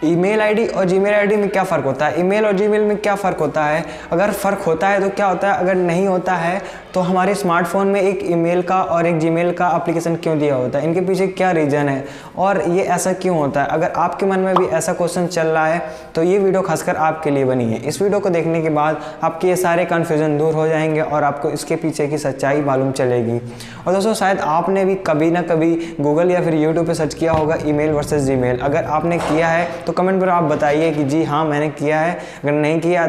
Email ID और Gmail ID में क्या फ़र्क होता है, ईमेल और जीमेल में क्या फ़र्क होता है, अगर फ़र्क होता है तो क्या होता है, अगर नहीं होता है तो हमारे स्मार्टफोन में एक ईमेल का और एक जीमेल का एप्लीकेशन क्यों दिया होता है, इनके पीछे क्या रीज़न है और ये ऐसा क्यों होता है। अगर आपके मन में भी ऐसा क्वेश्चन चल रहा है तो ये वीडियो खासकर आपके लिए बनी है। इस वीडियो को देखने के बाद आपके ये सारे कन्फ्यूज़न दूर हो जाएंगे और आपको इसके पीछे की सच्चाई मालूम चलेगी। और दोस्तों शायद आपने भी कभी ना कभी गूगल या फिर यूट्यूब पे सर्च किया होगा ईमेल वर्सेस जीमेल। अगर आपने किया है तो कमेंट पर आप बताइए कि जी हाँ मैंने किया है, अगर नहीं किया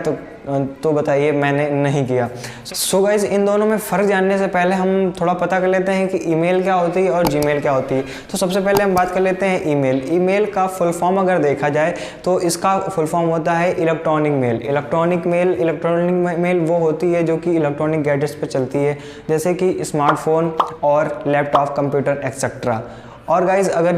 तो बताइए मैंने नहीं किया। सो गाइज, इन दोनों में फ़र्क जानने से पहले हम थोड़ा पता कर लेते हैं कि ईमेल क्या होती है और जीमेल क्या होती है। तो सबसे पहले हम बात कर लेते हैं ईमेल। ईमेल का फुल फॉर्म अगर देखा जाए तो इसका फुल फॉर्म होता है इलेक्ट्रॉनिक मेल। इलेक्ट्रॉनिक मेल वो होती है जो कि इलेक्ट्रॉनिक गैजेट्स पर चलती है, जैसे कि स्मार्टफोन और लैपटॉप, कंप्यूटर एक्सेट्रा। और गाइज अगर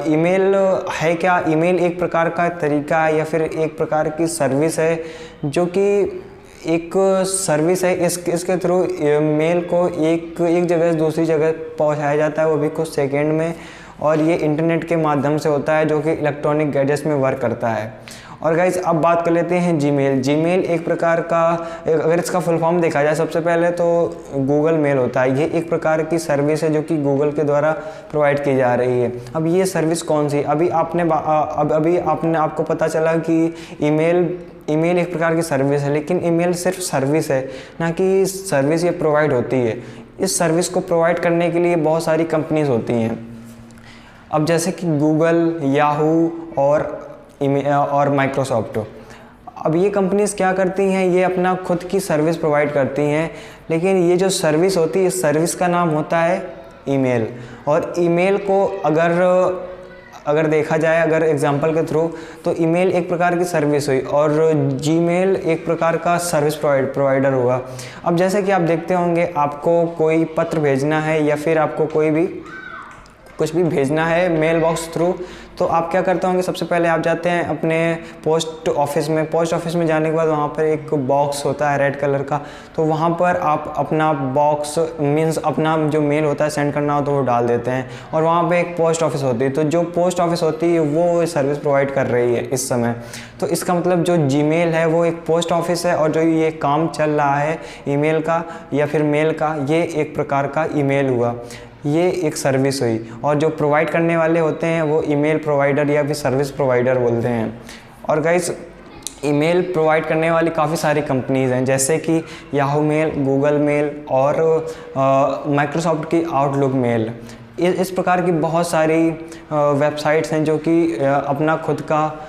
ईमेल है क्या, ईमेल एक प्रकार का तरीका है या फिर एक प्रकार की सर्विस है जो कि एक सर्विस है। इसके थ्रू मेल को एक जगह से दूसरी जगह पहुंचाया जाता है, वो भी कुछ सेकंड में, और ये इंटरनेट के माध्यम से होता है जो कि इलेक्ट्रॉनिक गैजेट्स में वर्क करता है। और गाइज अब बात कर लेते हैं जीमेल। जीमेल एक प्रकार का, अगर इसका फुल फॉर्म देखा जाए सबसे पहले तो गूगल मेल होता है। ये एक प्रकार की सर्विस है जो कि गूगल के द्वारा प्रोवाइड की जा रही है। अब ये सर्विस कौन सी, अभी आपको पता चला कि ईमेल एक प्रकार की सर्विस है, लेकिन ईमेल सिर्फ सर्विस है, ना कि सर्विस ये प्रोवाइड होती है। इस सर्विस को प्रोवाइड करने के लिए बहुत सारी कंपनीज होती हैं। अब जैसे कि गूगल, याहू और माइक्रोसॉफ्ट। अब ये कंपनीज क्या करती हैं, ये अपना खुद की सर्विस प्रोवाइड करती हैं, लेकिन ये जो सर्विस होती है इस सर्विस का नाम होता है ईमेल। और ईमेल को अगर देखा जाए, अगर एग्जांपल के थ्रू, तो ईमेल एक प्रकार की सर्विस हुई और जीमेल एक प्रकार का सर्विस प्रोवाइडर हुआ। अब जैसे कि आप देखते होंगे, आपको कोई पत्र भेजना है या फिर आपको कोई भी कुछ भी भेजना है मेल बॉक्स थ्रू, तो आप क्या करते होंगे, सबसे पहले आप जाते हैं अपने पोस्ट ऑफिस में जाने के बाद वहाँ पर एक बॉक्स होता है रेड कलर का, तो वहाँ पर आप अपना बॉक्स मीन्स अपना जो मेल होता है सेंड करना हो तो वो डाल देते हैं, और वहाँ पे एक पोस्ट ऑफिस होती है। तो जो पोस्ट ऑफिस होती है वो सर्विस प्रोवाइड कर रही है इस समय। तो इसका मतलब जो जीमेल है वो एक पोस्ट ऑफिस है, और जो ये काम चल रहा है ईमेल का या फिर मेल का, ये एक प्रकार का ईमेल हुआ, ये एक सर्विस हुई। और जो प्रोवाइड करने वाले होते हैं वो ईमेल प्रोवाइडर या फिर सर्विस प्रोवाइडर बोलते हैं। और गाइस ईमेल प्रोवाइड करने वाली काफ़ी सारी कंपनीज़ हैं, जैसे कि याहू मेल, गूगल मेल और माइक्रोसॉफ्ट की आउटलुक मेल। इस प्रकार की बहुत सारी वेबसाइट्स हैं जो कि अपना खुद का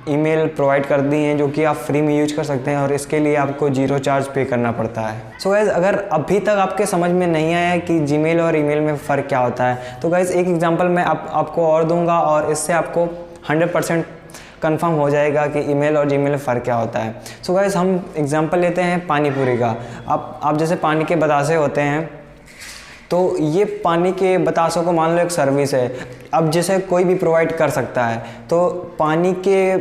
ईमेल प्रोवाइड कर दी हैं, जो कि आप फ्री में यूज कर सकते हैं, और इसके लिए आपको 0 चार्ज पे करना पड़ता है। सो गाइज़, अगर अभी तक आपके समझ में नहीं आया कि जीमेल और ईमेल में फ़र्क क्या होता है, तो गाइज़ एक एग्जांपल मैं आपको और दूंगा और इससे आपको 100% कंफर्म हो जाएगा कि ईमेल और जीमेल में फ़र्क क्या होता है। सो गाइज़ हम एग्जांपल लेते हैं पानी पूरी का। आप जैसे पानी के बतासे होते हैं, तो ये पानी के बतासों को मान लो एक सर्विस है, अब जैसे कोई भी प्रोवाइड कर सकता है, तो पानी के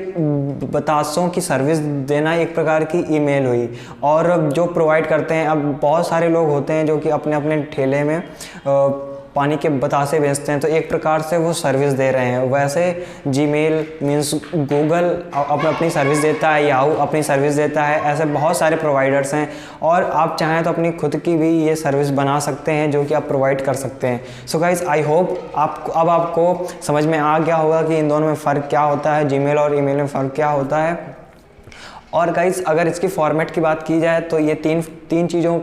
बतासों की सर्विस देना एक प्रकार की ईमेल हुई। और जो प्रोवाइड करते हैं, अब बहुत सारे लोग होते हैं जो कि अपने अपने ठेले में पानी के बतासे बेचते हैं, तो एक प्रकार से वो सर्विस दे रहे हैं। वैसे जीमेल मीन्स गूगल अपनी सर्विस देता है, याहू अपनी सर्विस देता है, ऐसे बहुत सारे प्रोवाइडर्स हैं, और आप चाहें तो अपनी खुद की भी ये सर्विस बना सकते हैं जो कि आप प्रोवाइड कर सकते हैं। सो गाइज आई होप अब आपको समझ में आ गया होगा कि इन दोनों में फ़र्क क्या होता है, जीमेल और ईमेल में फ़र्क क्या होता है। और गाइज अगर इसकी फॉर्मेट की बात की जाए तो ये तीन चीज़ों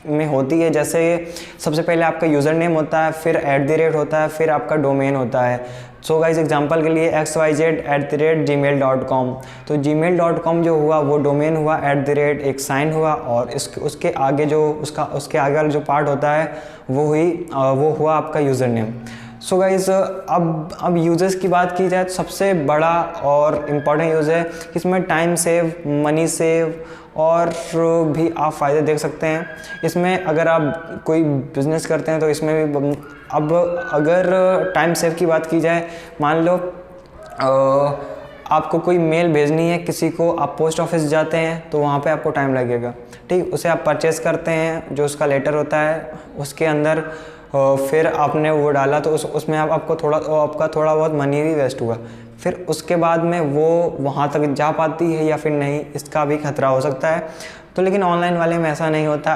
में होती है। जैसे सबसे पहले आपका यूज़र नेम होता है, फिर @ होता है, फिर आपका डोमेन होता है। सो गाइज एग्जांपल के लिए xyz@gmail.com, तो gmail.com जो हुआ वो डोमेन हुआ, @ एक साइन हुआ, और उसके आगे वाला जो पार्ट होता है वो हुआ आपका यूज़र नेम। सो गाइज़ अब यूज़र्स की बात की जाए तो सबसे बड़ा और इम्पॉर्टेंट यूज़ है कि इसमें टाइम सेव, मनी सेव और भी आप फ़ायदे देख सकते हैं। इसमें अगर आप कोई बिज़नेस करते हैं तो इसमें भी अब अगर टाइम सेव की बात की जाए, मान लो आपको कोई मेल भेजनी है किसी को, आप पोस्ट ऑफिस जाते हैं तो वहाँ पे आपको टाइम लगेगा, ठीक। उसे आप परचेज़ करते हैं, जो उसका लेटर होता है उसके अंदर फिर आपने वो डाला तो उसमें आपका थोड़ा बहुत मनी भी वेस्ट हुआ। फिर उसके बाद में वो वहाँ तक जा पाती है या फिर नहीं, इसका भी खतरा हो सकता है। तो लेकिन ऑनलाइन वाले में ऐसा नहीं होता।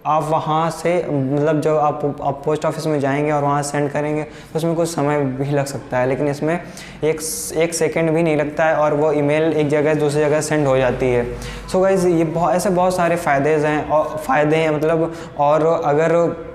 आप वहाँ से मतलब जो आप पोस्ट ऑफिस में जाएंगे और वहाँ सेंड करेंगे तो उसमें कुछ समय भी लग सकता है, लेकिन इसमें एक सेकंड भी नहीं लगता है और वो ईमेल एक जगह से दूसरी जगह सेंड हो जाती है। सो गाइस, ये ऐसे बहुत सारे फ़ायदे हैं मतलब। और अगर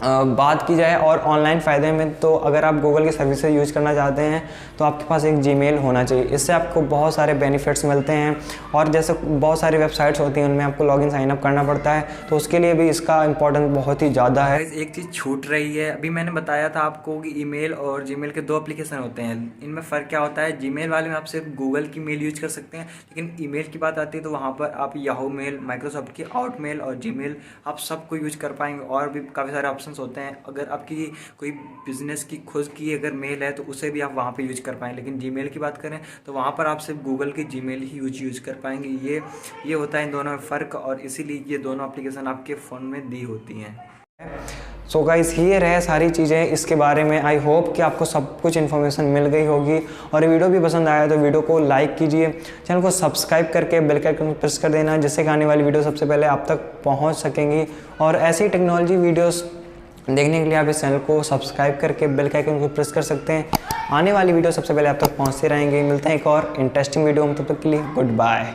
बात की जाए और ऑनलाइन फ़ायदे में, तो अगर आप गूगल की सर्विसेज यूज़ करना चाहते हैं तो आपके पास एक जीमेल होना चाहिए। इससे आपको बहुत सारे बेनिफिट्स मिलते हैं। और जैसे बहुत सारी वेबसाइट्स होती हैं उनमें आपको लॉगिन साइन अप करना पड़ता है, तो उसके लिए भी इसका इंपॉर्टेंस बहुत ही ज़्यादा है। एक चीज़ छूट रही है, अभी मैंने बताया था आपको कि ईमेल और जीमेल के 2 एप्लीकेशन होते हैं। इनमें फ़र्क क्या होता है, जीमेल वाले में आप सिर्फ गूगल की मेल यूज कर सकते हैं, लेकिन ईमेल की बात आती है तो वहाँ पर आप याहू मेल, माइक्रोसॉफ्ट की आउटमेल और जीमेल आप सबको यूज कर पाएंगे। और भी काफ़ी सारे ऑप्शंस होते हैं। अगर आपकी कोई बिजनेस की खुद की अगर मेल है तो उसे भी आप वहाँ पे यूज कर पाएंगे। लेकिन जीमेल की बात करें तो वहाँ पर आप सिर्फ गूगल की जीमेल ही यूज कर पाएंगे। ये होता है इन दोनों में फ़र्क, और इसीलिए ये दोनों एप्लीकेशन आपके फ़ोन में दी होती हैं। सो गाइस, ये रहे सारी चीज़ें इसके बारे में। आई होप कि आपको सब कुछ इन्फॉर्मेशन मिल गई होगी, और वीडियो भी पसंद आया तो वीडियो को लाइक कीजिए, चैनल को सब्सक्राइब करके बेल के आइकन को प्रेस कर देना, जिससे कि आने वाली वीडियो सबसे पहले आप तक पहुंच सकेंगी। और ऐसी टेक्नोलॉजी वीडियोस देखने के लिए आप इस चैनल को सब्सक्राइब करके बेल के आइकन को प्रेस कर सकते हैं। आने वाली वीडियो सबसे पहले आप तक पहुँचते रहेंगे। मिलते हैं एक और इंटरेस्टिंग वीडियो में, तब तक के लिए गुड बाय।